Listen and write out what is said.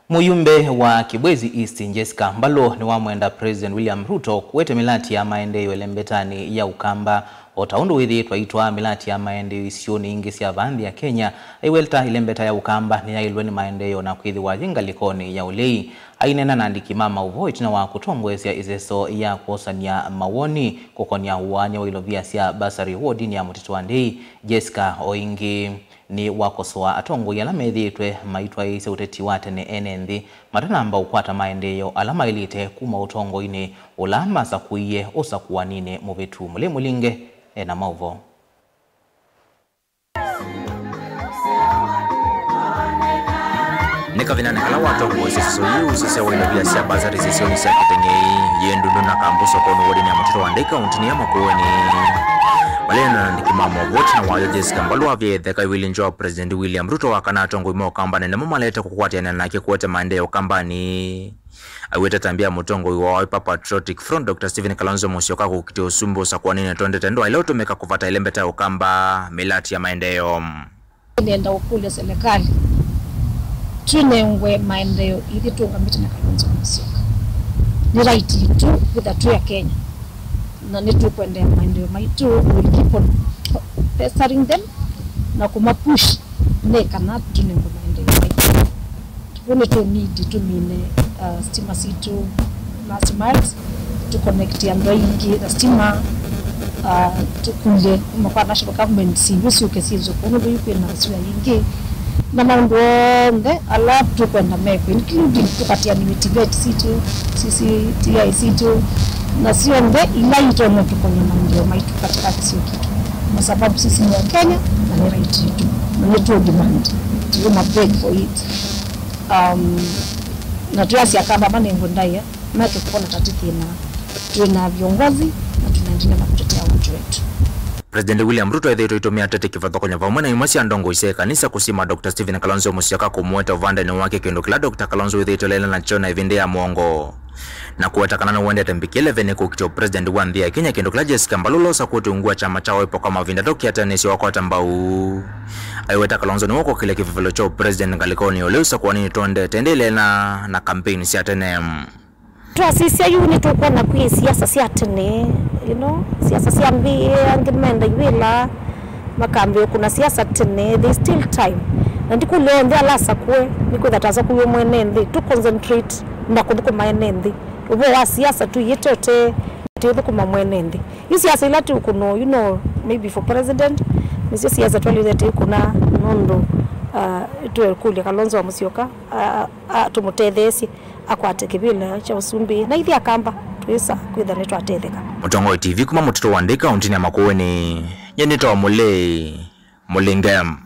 Muyumbe wa Kibwezi East Jessica Mbalo ni wamwenda President William Ruto kuwete milati ya maendeleo elembetani ya Ukamba otaundu withi twaitwa milati ya maendeleo isioni ingi cia vandhi ya Kenya iwelta ilembeta ya Ukamba ni yailwe ni maendeleo na kwithi wa jingalikoni ya ulei ainena na ndikimama uvoi na wa kutongwezia izeso ya kuosania mawoni kukonia uwanya wa ilovia cia basari wardini ya Mutito wa Ndei. Jessica oingi ni wakosoa atongo ya lamethitwe maitwa ise uteti wate ne enenthi matanamba ukwata maendeleo alama ilite kuma utongo ine ulama sakuiye osakuwanine muvitu mule mulinge na mauvo. Nika vinane hala watongo sisi sisi wa ilovia sia bazari sisi sia kitengei yendu na kambuso kono wadi ni ya Mutito wa Ndei kaunti ya Makueni. Walena ndikimama wote na wayo Jessica Mbalo avyetheka iwilinjwa President William Ruto wakana atongo imo Ukamba nene mumalete kukwatiana nake kuwete maendeleo Ukambani. Aiweta tambia mutongo iwa Wiper Patriotic Front Dr. Stephen Kalonzo Musyoka kukiti usumbo sakuanine tonde tendo aileo tumeka kufata ilembeta Ukamba milati ya maendeleo. Nenda ukule serikali tunengwe maendeleo ili tuungamite na Kalonzo Musyoka. Ni right tu with ya Kenya. Na netu kwenda maendeleo maitu will keep on pestering them na kumapush ne kana tunengo maendeleo maitu tupone to need to mine stima situ last miles to connect ya ndoingi na stima tukunde kwa national government service ukesizo kono yuko na sio yingi na mambo nde ala tukwenda meko including tukatia ni mitigate situ sisi situ na sio nde ilaito na tukonye maendeleo maitu katika sio kitu kwa sababu sisi ni wa Kenya na ni right yetu na yetu demand to ma beg for it na tuasi akamba manengo ndaya na tukona tatiki na tuna viongozi na tunaendelea na kutetea watu wetu. President William Ruto aidha itomia tete kifatho kwenye vamwana imasi andongo ise kanisa kusima Dr. Stephen Kalonzo Musyoka kumweta uvanda ni wake kendo kila Dr. Kalonzo aidha itolela na chona ivinde ya mwongo na kuwatakana na uende atambikile vene kukitio President wa Ndhi ya Kenya kendo kila Jessica Mbalo sa kutuungua chama chao ipo kama vinda doki hata nesi wako atambau aiweta Kalonzo ni wako kile kifivilo cho President ngalikoni oleusa kwa nini tonde tendele na kampeni si atenem tuasisi ayu ni tukwa na kwi siasa si atene siasa si ambi angimenda iwila makambi kuna siasa tene there still time na ndiku leo ndia lasa kwe niko dataza kuyo mwenendi to concentrate na kuduko maenendi ubo wa siasa tu yetote tedo kuma mwenendi hii siasa ilati ukuno maybe for president ni siasa tu ilati kuna nondo tuwe kule Kalonzo Musyoka tumutethesi akwate kibila cha usumbi na ithi akamba twisa kwitha netu atetheka. Mutongo TV kuma Mutito wa Ndei kaunti ya Makueni nyenito wa mulingam.